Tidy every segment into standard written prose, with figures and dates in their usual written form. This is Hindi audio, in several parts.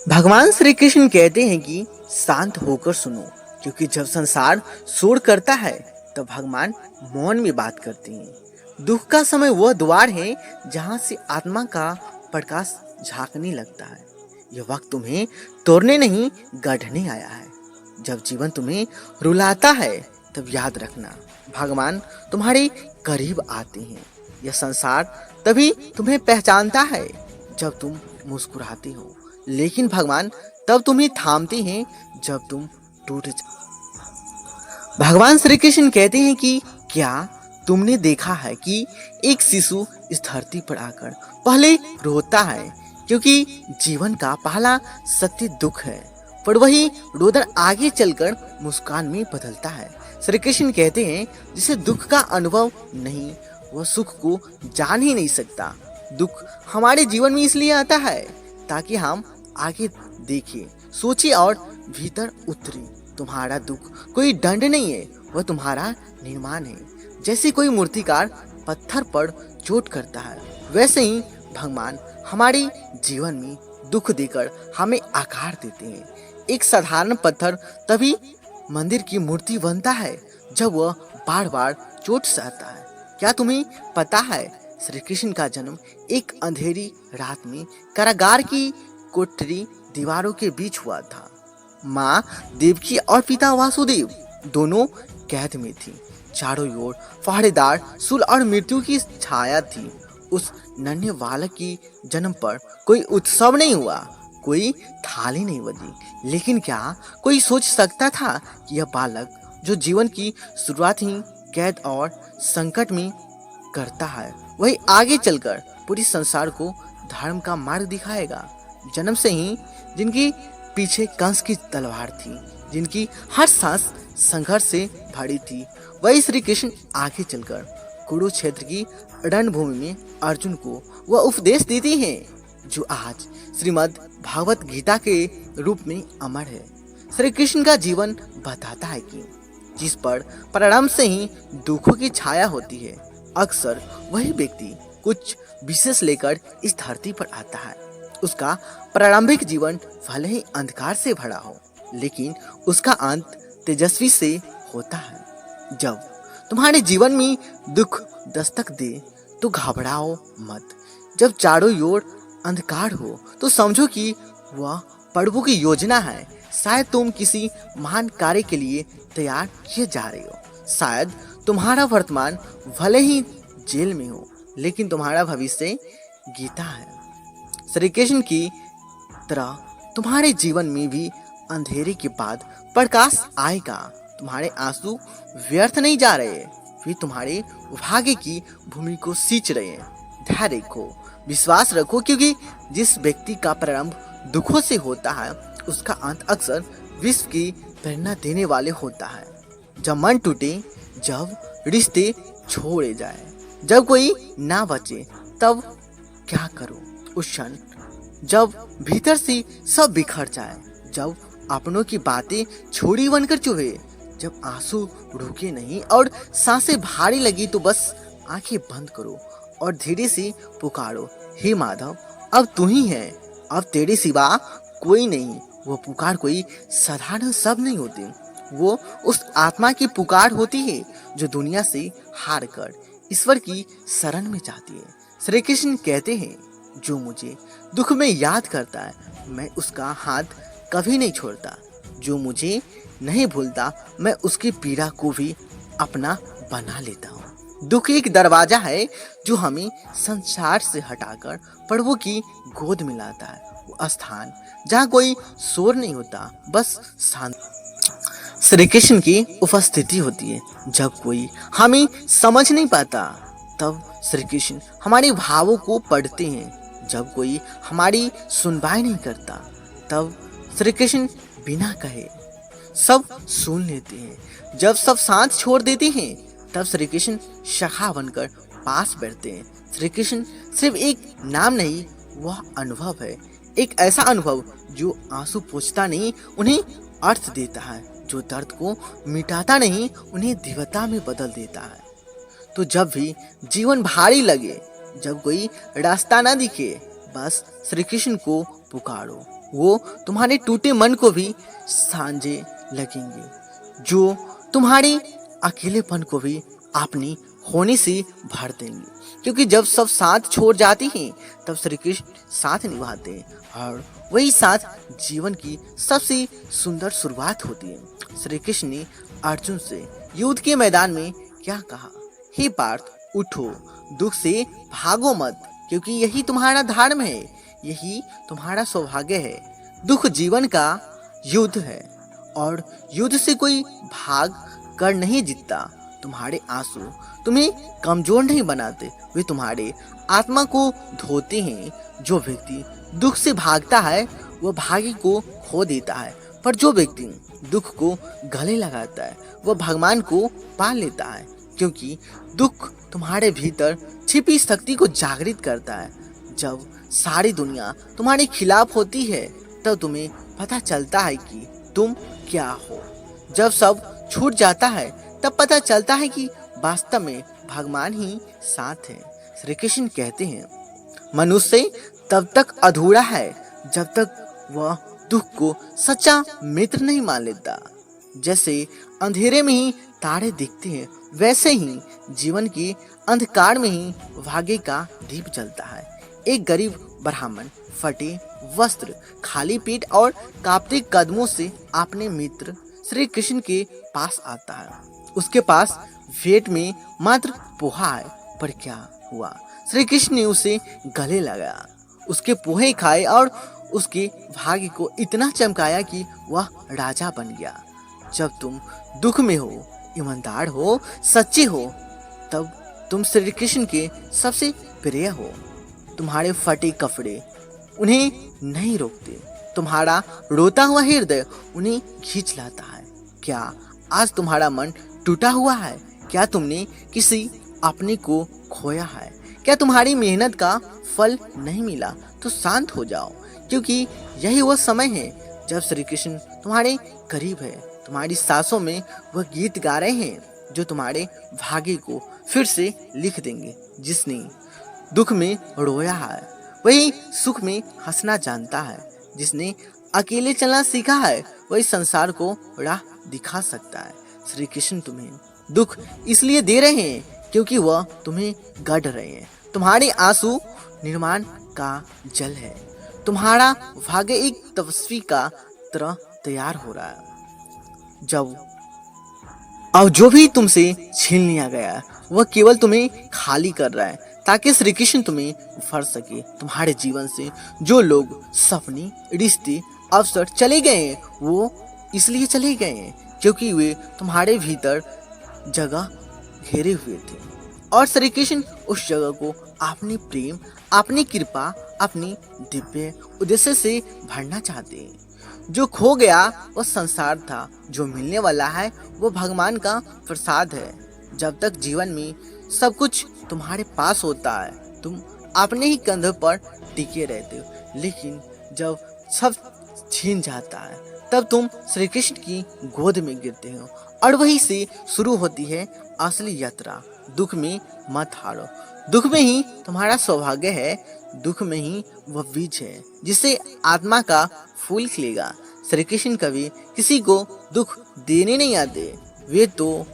भगवान श्री कृष्ण कहते हैं कि शांत होकर सुनो, क्योंकि जब संसार शोर करता है तब भगवान मौन में बात करते हैं। दुख का समय वह द्वार है जहां से आत्मा का प्रकाश झांकने लगता है। यह वक्त तुम्हें तोड़ने नहीं, गढ़ने आया है। जब जीवन तुम्हें रुलाता है तब याद रखना, भगवान तुम्हारे करीब आते हैं। यह संसार तभी तुम्हें पहचानता है जब तुम मुस्कुराते हो, लेकिन भगवान तब तुम्हें थामते हैं जब तुम टूट भगवान श्री कृष्ण कहते हैं कि क्या तुमने देखा है कि एक शिशु इस धरती पर आकर पहले रोता है, क्योंकि जीवन का पहला सत्य दुख है, पर वही रोदन आगे चलकर मुस्कान में बदलता है। श्री कृष्ण कहते हैं जिसे दुख का अनुभव नहीं, वह सुख को जान ही नहीं सकता। दुख हमारे जीवन में इसलिए आता है ताकि हम आगे देखें, सोचे और भीतर उतरे। तुम्हारा दुख कोई दंड नहीं है, वह तुम्हारा निर्माण है। जैसे कोई मूर्तिकार पत्थर पर चोट करता है, वैसे ही भगवान हमारे जीवन में दुख देकर हमें आकार देते हैं। एक साधारण पत्थर तभी मंदिर की मूर्ति बनता है जब वह बार बार चोट सहता है। क्या तुम्हें पता है श्री कृष्ण का जन्म एक अंधेरी रात में कारागार की कोठरी दीवारों के बीच हुआ था। माँ देवकी और पिता वासुदेव दोनों कैद में थी। चारों ओर पहरेदार, शूल और मृत्यु की छाया थी। उस नन्हे बालक की जन्म पर कोई उत्सव नहीं हुआ, कोई थाली नहीं बजी, लेकिन क्या कोई सोच सकता था कि यह बालक जो जीवन की शुरुआत ही कैद और संकट में करता है, वही आगे चलकर पूरी संसार को धर्म का मार्ग दिखाएगा। जन्म से ही जिनकी पीछे कंस की तलवार थी, जिनकी हर सांस संघर्ष से भरी थी, वही श्री कृष्ण आगे चलकर कुरुक्षेत्र की रणभूमि में अर्जुन को वह उपदेश देते हैं जो आज श्रीमद् भागवत गीता के रूप में अमर है। श्री कृष्ण का जीवन बताता है कि जिस पर प्रारंभ से ही दुखों की छाया होती है, अक्सर वही व्यक्ति कुछ विशेष लेकर इस धरती पर आता है। उसका प्रारंभिक जीवन भले ही अंधकार से भरा हो, लेकिन उसका अंत तेजस्वी से होता है। जब तुम्हारे जीवन में दुख दस्तक दे तो घबराओ मत। जब चारों ओर अंधकार हो तो समझो कि वह प्रभु की योजना है। शायद तुम किसी महान कार्य के लिए तैयार किए जा रहे हो। शायद तुम्हारा वर्तमान भले ही जेल में हो, लेकिन तुम्हारा भविष्य गीता है। श्री कृष्ण की तरह तुम्हारे जीवन में भी अंधेरे के बाद प्रकाश आएगा। तुम्हारे आंसू व्यर्थ नहीं जा रहे, वे तुम्हारे भाग्य की भूमि को सींच रहे हैं। धैर्य रखो, विश्वास रखो, क्योंकि जिस व्यक्ति का प्रारंभ दुखों से होता है, उसका अंत अक्सर विश्व की प्रेरणा देने वाले होता है। जब मन टूटे, जब रिश्ते छोड़े जाए, जब कोई ना बचे, तब क्या करो? उस क्षण जब भीतर से सब बिखर जाए, जब अपनों की बातें छोड़ी बनकर चुभे, जब आंसू रुके नहीं और सांसें भारी लगी, तो बस आंखें बंद करो और धीरे से पुकारो, हे माधव, अब तू ही है, अब तेरे सिवा कोई नहीं। वो पुकार कोई साधारण शब्द नहीं होती, वो उस आत्मा की पुकार होती है जो दुनिया से हार कर ईश्वर की शरण में जाती है। श्री कृष्ण कहते हैं जो मुझे दुख में याद करता है, मैं उसका हाथ कभी नहीं छोड़ता। जो मुझे नहीं भूलता, मैं उसकी पीड़ा को भी अपना बना लेता हूँ। दुख एक दरवाजा है जो हमें संसार से हटाकर प्रभु की गोद में लाता है। वो स्थान जहाँ कोई शोर नहीं होता, बस शांत श्री कृष्ण की उपस्थिति होती है। जब कोई हमें समझ नहीं पाता, तब श्री कृष्ण हमारे भावों को पढ़ते हैं। जब कोई हमारी सुनवाई नहीं करता, तब श्री कृष्ण बिना कहे सब सुन लेते हैं। जब सब साथ छोड़ देते हैं, तब श्री कृष्ण सखा बनकर पास बैठते हैं। श्री कृष्ण सिर्फ एक नाम नहीं, वह अनुभव है। एक ऐसा अनुभव जो आंसू पोंछता नहीं, उन्हें अर्थ देता है, जो दर्द को मिटाता नहीं, उन्हें दिव्यता में बदल देता है। तो जब भी जीवन भारी लगे, जब कोई रास्ता ना दिखे, बस श्री कृष्ण को पुकारो, वो तुम्हारे टूटे मन को भी सांझे लगेंगे, जो तुम्हारे अकेलेपन को भी अपनी होने से भर देंगे। क्योंकि जब सब साथ छोड़ जाते हैं तब श्री कृष्ण साथ निभाते हैं और वही साथ जीवन की सबसे सुंदर शुरुआत होती है। श्री कृष्ण ने अर्जुन से युद्ध के मैदान में क्या कहा? हे पार्थ, उठो, दुख से भागो मत, क्योंकि यही तुम्हारा धर्म है, यही तुम्हारा सौभाग्य है। दुख जीवन का युद्ध है और युद्ध से कोई भाग कर नहीं जीतता। तुम्हारे आंसू तुम्हें कमजोर नहीं बनाते, वे तुम्हारे आत्मा को धोते हैं। जो व्यक्ति दुख से भागता है वह भाग्य को खो देता है, पर जो व्यक्ति दुख को गले लगाता है वह भगवान को पा लेता है। क्योंकि दुख तुम्हारे भीतर छिपी शक्ति को जागृत करता है। जब सारी दुनिया तुम्हारे खिलाफ होती है तब तुम्हें पता चलता है कि तुम क्या हो। जब सब छूट जाता है तब पता चलता है कि वास्तव में भगवान ही साथ है। श्री कृष्ण कहते हैं, मनुष्य तब तक अधूरा है जब तक वह दुख को सच्चा मित्र नहीं मान लेता। जैसे अंधेरे में ही तारे दिखते हैं, वैसे ही जीवन के अंधकार में ही भाग्य का दीप जलता है। एक गरीब ब्राह्मण फटे वस्त्र, खाली पेट और कांपते कदमों से अपने मित्र श्री कृष्ण के पास आता है। उसके पास पेट में मात्र पोहा है, पर क्या हुआ? श्री कृष्ण ने उसे गले लगाया, उसके पोहे खाए और उसके भाग्य को इतना चमकाया कि वह राजा बन गया। जब तुम दुख में हो, ईमानदार हो, सच्चे हो, तब तुम श्री कृष्ण के सबसे प्रिय हो। तुम्हारे फटे कपड़े उन्हें नहीं रोकते, तुम्हारा रोता हुआ हृदय उन्हें खींच लाता है। क्या आज तुम्हारा मन टूटा हुआ है? क्या तुमने किसी अपने को खोया है? क्या तुम्हारी मेहनत का फल नहीं मिला? तो शांत हो जाओ, क्योंकि यही वह समय है जब श्री कृष्ण तुम्हारे करीब है। तुम्हारी सांसों में वह गीत गा रहे हैं जो तुम्हारे भाग्य को फिर से लिख देंगे। जिसने दुख में रोया है वही सुख में हंसना जानता है। जिसने अकेले चलना सीखा है वही संसार को राह दिखा सकता है। श्री कृष्ण तुम्हें दुख इसलिए दे रहे हैं क्योंकि वह तुम्हें गढ़ रहे हैं। तुम्हारे आंसू निर्माण का जल है। तुम्हारा भाग्य एक तपस्वी का तरह तैयार हो रहा है। जब अब जो भी तुमसे छीन लिया गया है वह केवल तुम्हें खाली कर रहा है ताकि श्री कृष्ण तुम्हें भर सके। तुम्हारे जीवन से जो लोग, सपने, रिश्ते, अवसर चले गए हैं वो इसलिए चले गए हैं क्योंकि वे तुम्हारे भीतर जगह घेरे हुए थे और श्री कृष्ण उस जगह को अपने प्रेम, अपनी कृपा, अपनी दिव्य उद्देश्य से भरना चाहते हैं। जो खो गया वह संसार था, जो मिलने वाला है वो भगवान का प्रसाद है। जब तक जीवन में सब कुछ तुम्हारे पास होता है तुम अपने ही कंधों पर टिके रहते हो, लेकिन जब सब छीन जाता है तब तुम श्री कृष्ण की गोद में गिरते हो और वहीं से शुरू होती है असली यात्रा। दुख में मत हारो, दुख में ही तुम्हारा सौभाग्य है, दुख में ही वह बीज है जिससे आत्मा का फूल खिलेगा। श्री कृष्ण कभी किसी को दुख देने नहीं आते, वे तो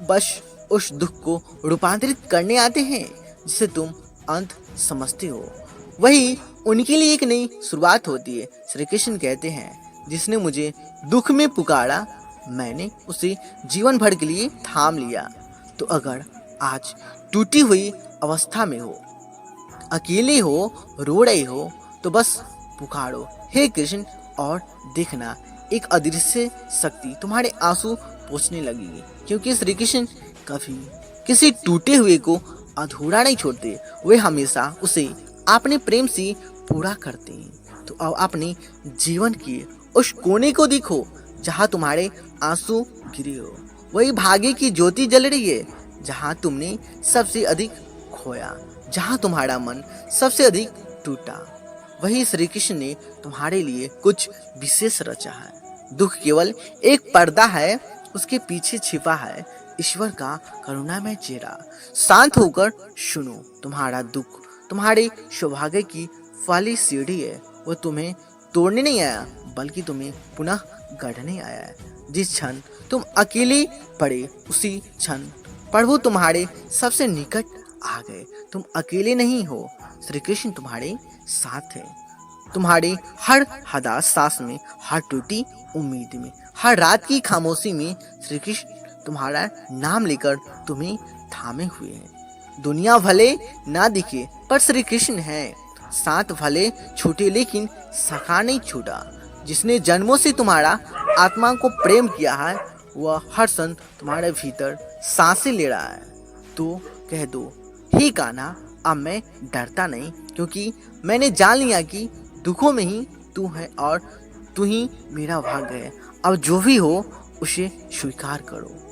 बस उस दुख को रूपांतरित करने आते हैं जिसे तुम अंत समझते हो। वही उनके लिए एक नई शुरुआत होती है। श्री कृष्ण कहते हैं, जिसने मुझे दुख में पुकारा मैंने उसे जीवन भर के लिए थाम लिया। तो अगर आज टूटी हुई अवस्था में हो, अकेले हो, रो रहे हो, तो बस पुकारो हे कृष्ण और देखना एक अदृश्य शक्ति तुम्हारे आंसू पोंछने लगेगी। क्योंकि श्री कृष्ण कभी किसी टूटे हुए को अधूरा नहीं छोड़ते, वे हमेशा उसे अपने प्रेम से पूरा करते हैं। तो अब अपने जीवन के उस कोने को देखो जहाँ तुम्हारे आंसू गिरे हो, वही भाग्य की ज्योति जल रही है जहाँ तुमने सबसे अधिक खोया, जहाँ तुम्हारा मन सबसे अधिक टूटा। वही श्री कृष्ण ने तुम्हारे लिए कुछ विशेष रचा है। दुख केवल एक पर्दा है, उसके पीछे छिपा है ईश्वर का करुणामय चेहरा। शांत होकर सुनो, तुम्हारा दुख तुम्हारे सौभाग्य की वाली सीढ़ी है, वो तुम्हें तोड़ने नहीं आया, बल्कि तुम्हें पुनः गढ़ने आया है। जिस क्षण तुम अकेले पड़े, उसी क्षण प्रभु तुम्हारे सबसे निकट आ गए। तुम अकेले नहीं हो, श्री कृष्ण तुम्हारे साथ है। तुम्हारे हर हताश सांस में, हर टूटी उम्मीद में, हर रात की खामोशी में श्री कृष्ण तुम्हारा नाम लेकर तुम्हें थामे हुए हैं। दुनिया भले ना दिखे पर श्री कृष्ण है साथ, भले छूटे लेकिन सखा नहीं छूटा। जिसने जन्मों से तुम्हारा आत्मा को प्रेम किया है, वह हर क्षण तुम्हारे भीतर सांसें ले रहा है। तो कह दो, हे कान्हा, अब मैं डरता नहीं, क्योंकि मैंने जान लिया कि दुखों में ही तू है और तू ही मेरा भाग्य है। अब जो भी हो उसे स्वीकार करो।